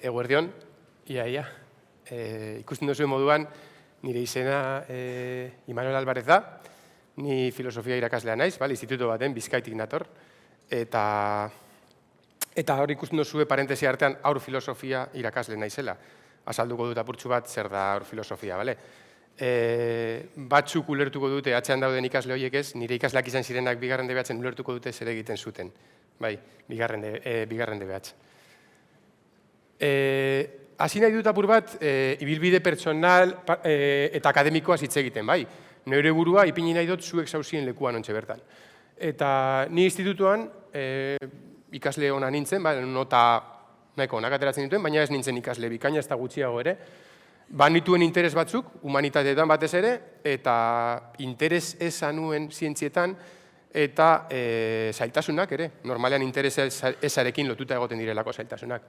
Eguerdion, ia. Ikusten duzuen moduan, nire izena Imanol Alvarez da, ni filosofia irakaslea naiz, instituto baten, Bizkaitik nator, eta hor ikusten duzue parentesi artean aur filosofia irakasle naizela. Azalduko dut apurtxu bat zer da aur filosofia, bale? Batzuk ulertuko dute, atzean dauden ikasle horiek ez, nire ikasleak izan zirenak bigarren debeatzen ulertuko dute zer egiten zuten. Bai, bigarren debeatzen. Hasi nahi dut apur bat, ibilbide pertsonal eta akademikoa hitz egiten, bai. Neure burua ipini nahi dut zuek zauzien lekuan ontxe bertan. Eta ni institutuan ikasle ona nintzen, nota nahiko onak ateratzen dituen, baina ez nintzen ikasle bikaina ez da gutxiago ere. Banituen interes batzuk, humanitateetan batez ere, eta interes eza nuen zientzietan, eta zailtasunak ere, normalean interes ezarekin lotuta egoten direlako zailtasunak.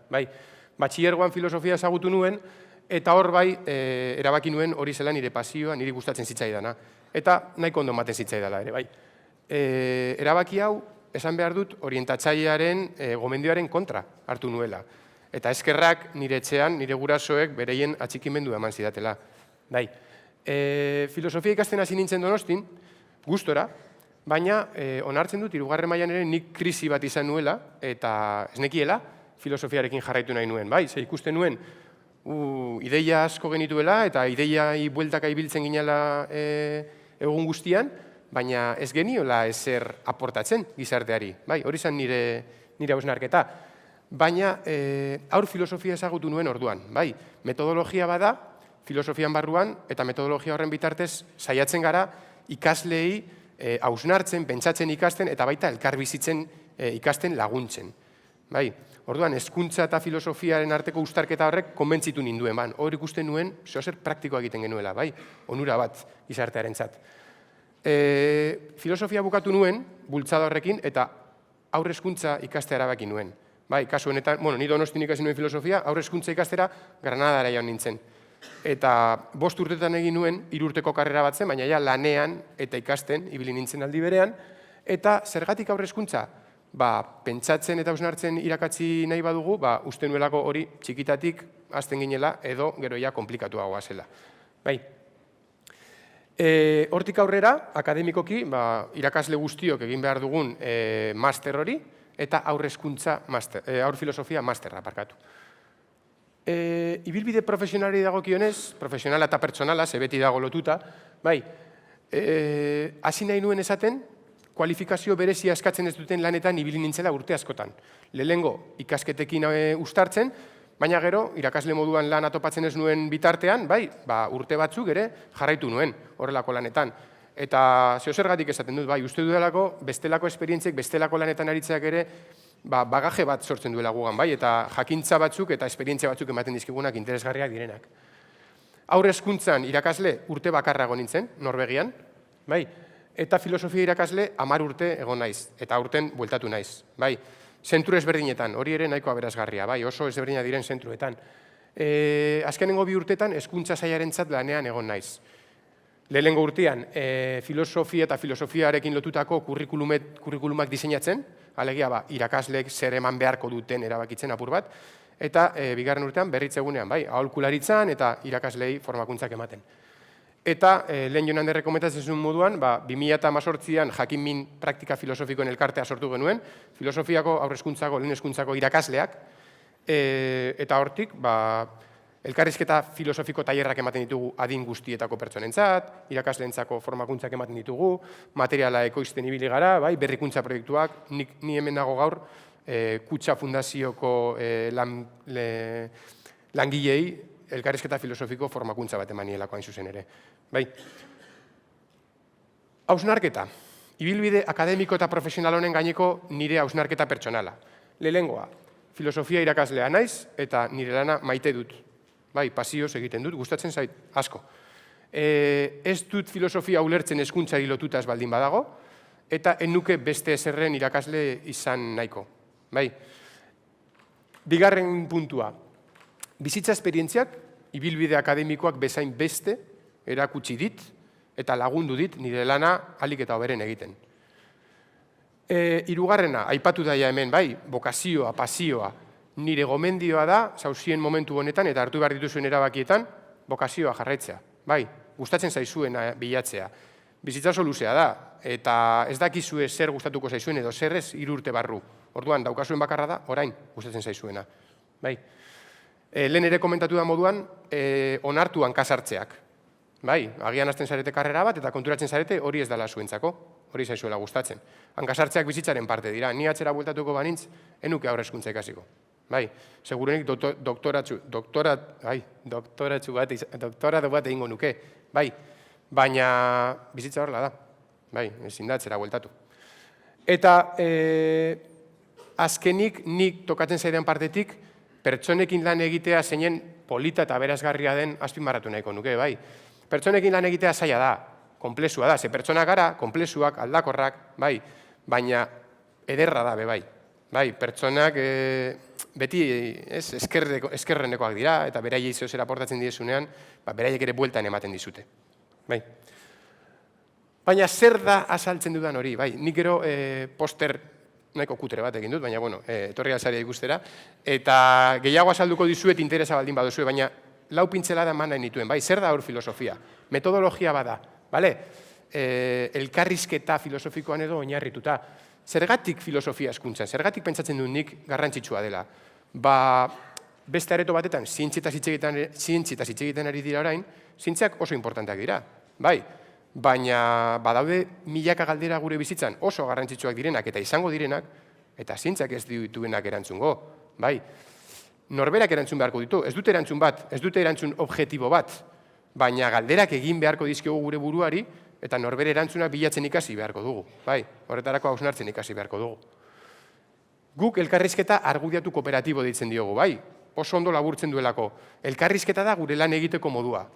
Batxillergoan filosofia ezagutu nuen, eta hor bai, erabaki nuen hori zela nire pasioa, niri gustatzen zitzaidana. Eta nahiko ondo maten zitzaidala ere, bai. Erabaki hau, esan behar dut, orientatzailearen gomendioaren kontra hartu nuela. Eta eskerrak nire etxean, nire gurasoek bereien atxikimendu eman zidatela. Filosofia ikasten hasi nintzen Donostin, gustora, baina onartzen dut, hirugarren mailan ere nik krisi bat izan nuela, eta ez nekiela, filosofiarekin jarraitu nahi nuen. Ze ikusten nuen, ideia asko genituela, eta ideiai bueltaka ibiltzen ginela egun guztian, baina ez geniola ezer aportatzen gizarteari. Hori zen nire hausnarketa. Baina aur filosofia ezagutu nuen orduan. Metodologia bada, filosofian barruan, eta metodologia horren bitartez saiatzen gara ikasleei hausnartzen, pentsatzen ikasten, eta baita elkarbizitzen ikasten laguntzen. Orduan, hezkuntza eta filosofiaren arteko uztarketa horrek konbentzitu ninduen. Hor ikusten nuen, zer praktikoa egiten genuela, onura bat gizartearentzat. Filosofia bukatu nuen, bultzada horrekin, eta aurre hezkuntza ikastea erabaki nuen. Kasu honetan, ni Donostin ikasi nuen filosofia, aurre hezkuntza ikastera Granadara joan nintzen. Eta 5 urtetan egin nuen, 3 urteko karrera bat zen, baina lanean eta ikasten, ibili nintzen aldi berean, eta zergatik aurre hezkuntza? Pentsatzen eta hausnartzen irakatsi nahi badugu, uste nuelako hori txikitatik hasten ginela edo gero ja komplikatuagoa zela. Hortik aurrera, akademikoki, irakasle guztiok egin behar dugun master hori, eta aur filosofia masterra parkatu. Ibilbide profesionali dagokionez, profesionala eta pertsonala, ze beti dago lotuta, hasi nahi nuen esaten, kualifikazio berezia eskatzen ez duten lanetan ibili nintzela urte askotan. Lehengo ikasketekin uztartzen, baina gero, irakasle moduan lan atopatzen ez nuen bitartean, urte batzuk ere jarraitu nuen horrelako lanetan. Eta zergatik esaten dut, uste dudalako bestelako esperientziek, bestelako lanetan aritzeak ere bagaje bat sortzen duela gugan, eta jakintza batzuk eta esperientzia batzuk ematen dizkigunak interesgarriak direnak. Aurre hezkuntzan irakasle urte bakarrago nintzen, Norvegian, eta filosofia irakasle 10 urte egon naiz, eta urten bueltatu naiz. Zentru ezberdinetan, hori ere nahiko aberasgarria, oso ezberdina diren zentruetan. Azkenengo 2 urtetan hezkuntza sailarentzat lanean egon naiz. Lehenengo urtean, filosofia eta filosofiarekin lotutako kurrikulumak diseinatzen, alegia irakasleek zer eman beharko duten erabakitzen apur bat, eta bigarren urtean berritzegunean, aholkularitzan eta irakaslei formakuntzak ematen. Eta lehen joan handerreko metatzen moduan, 2018an jakinmin praktika filosofikoen elkartea sortu genuen, filosofiako aurre hezkuntzako, lehen hezkuntzako irakasleak, eta hortik, elkarrizketa filosofiko tailerrak ematen ditugu adin guztietako pertsonentzat, irakasleentzako formakuntzak ematen ditugu, materiala ekoizten ibili gara, berrikuntza proiektuak, ni hemen dago gaur, Kutxa Fundazioko langilei elkarrizketa filosofiko formakuntza bat emanielako hain zuzen ere. Hausnarketa. Ibilbide akademiko eta profesional honen gaineko nire hausnarketa pertsonala. Lehengoa, filosofia irakaslea naiz eta nire lana maite dut. Pasioz egiten dut, gustatzen zait, asko. Ez dut filosofia ulertzen hezkuntzari lotuta ez baldin badago, eta ennuke beste ezerren irakasle izan nahiko. Bigarren puntua. Bizitza esperientziak, ibilbide akademikoak bezain beste erakutsi dit, eta lagundu dit nire lana ahalik eta hoberen egiten. Hirugarrena, aipatu daia hemen, bokazioa, pasioa. Nire gomendioa da, zauzien momentu honetan, eta hartu behar dituzuen erabakietan, bokazioa jarraitzea. Bai, gustatzen zaizuena bilatzea. Bizitza oso luzea da, eta ez dakizue zer gustatuko zaizuen edo zer ez 3 urte barru. Orduan, daukazuen bakarra da, orain gustatzen zaizuena. Bai. Lehen ere komentatu da moduan, onartu hankasartzeak. Bai, agian hasten zarete karrera bat, eta konturatzen zarete hori ez dela zuentzako, hori zaizuela gustatzen. Hankasartzeak bizitzaren parte dira, ni atzera bueltatuko banintz, enuke aurre hezkuntza ikasiko. Bai, segurenik doktoratu bat egingo nuke, bai, baina bizitza horrela da, bai, ezin da atzera bueltatu. Eta azkenik nik tokatzen zaidan partetik, pertsonekin lan egitea zeinen polita eta berazgarria den azpimarratu nahiko nuke, bai. Pertsonekin lan egitea zaila da, konplexua da, ze pertsonak gara, konplexuak, aldakorrak, bai, baina ederra da, bai. Bai, pertsonak beti eskerrenekoak dira, eta beraiei zehoz eraportatzen diezunean, beraiek ere bueltan ematen dizute. Bai. Baina zer da azaltzen dudan hori, bai, nik gero poster nahiko kutre bat egin dut, baina, bueno, etorri alzaria ikustera, eta gehiago azalduko dizuet interesa baldin baduzue, baina lau pintzela da eman nahi nituen, bai, zer da hor filosofia? Metodologia bada, bale? Elkarrizketa filosofikoan edo oinarrituta. Zergatik filosofia hezkuntzan, zergatik pentsatzen dut nik garrantzitsua dela? Ba, beste areto batetan, zientzietaz hitz egiten ari dira orain, zientziak oso importanteak dira, bai, baina badaude milaka galdera gure bizitzan oso garrantzitsuak direnak eta izango direnak, eta zientziak ez dituenak erantzungo, bai. Norberak erantzun beharko ditu, ez dute erantzun bat, ez dute erantzun objektibo bat, baina galderak egin beharko dizkiogu gure buruari, eta norbere erantzunak bilatzen ikasi beharko dugu, bai, horretarako hausnartzen ikasi beharko dugu. Guk elkarrizketa argudiatu kooperatibo deitzen diogu, bai, oso ondo laburtzen duelako. Elkarrizketa da gure lan egiteko modua.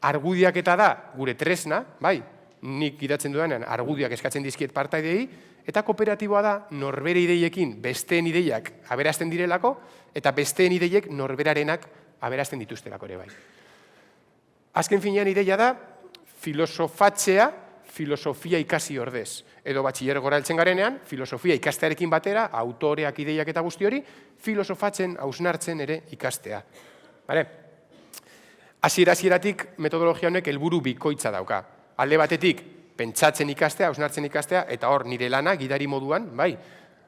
Argudiaketa da gure tresna, bai, nik idatzen dudanean argudiak eskatzen dizkiet partaidei, eta kooperatiboa da norbere ideiekin besteen ideiak aberazten direlako, eta besteen ideiek norberarenak aberazten dituztelako ere bai. Azken finean ideia da, filosofatzea, filosofia ikasi ordez. Edo batxilergora heltzen garenean, filosofia ikastearekin batera, autoreak, ideiak eta guzti hori, filosofatzen, hausnartzen ere ikastea. Hasieratik metodologia honek helburu bikoitza dauka. Alde batetik, pentsatzen ikastea, hausnartzen ikastea, eta hor nire lana, gidari moduan, bai,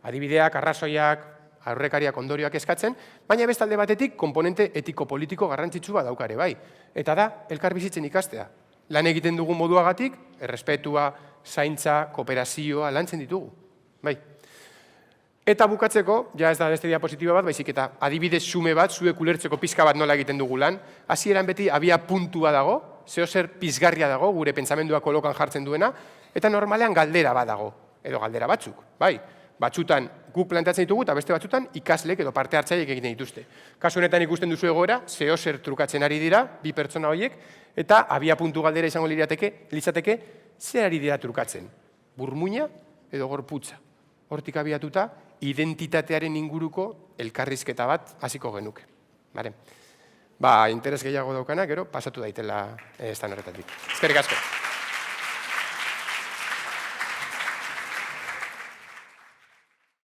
adibideak, arrazoiak, aurrekariak, ondorioak eskatzen, baina beste alde batetik, komponente etiko-politiko garrantzitsua daukare, bai. Eta da, elkar bizitzen ikastea. Lan egiten dugu moduagatik, errespetua, zaintza, kooperazioa, lantzen ditugu. Bai. Eta bukatzeko, ja ez da beste diapositiba bat, baizik eta adibidez xume bat, zuek ulertzeko pizka bat nola egiten dugu lan, hasieran beti abia puntua dago, zeozer pizgarria dago, gure pentsamendua kolokan jartzen duena, eta normalean galdera bat dago, edo galdera batzuk, bai. Batzutan guk planteatzen ditugu eta beste batzutan ikaslek edo parte hartzaileek egiten dituzte. Kasu honetan ikusten duzu egoera, zeozer trukatzen ari dira, bi pertsona horiek, eta abia puntu galdera izango litzateke, zer ari dira trukatzen? Burmuina edo gorputza? Hortik abiatuta, identitatearen inguruko elkarrizketa bat hasiko genuke. Ba, interes gehiago daukana, gero, pasatu daitela estan horretatik. Eskerrik asko.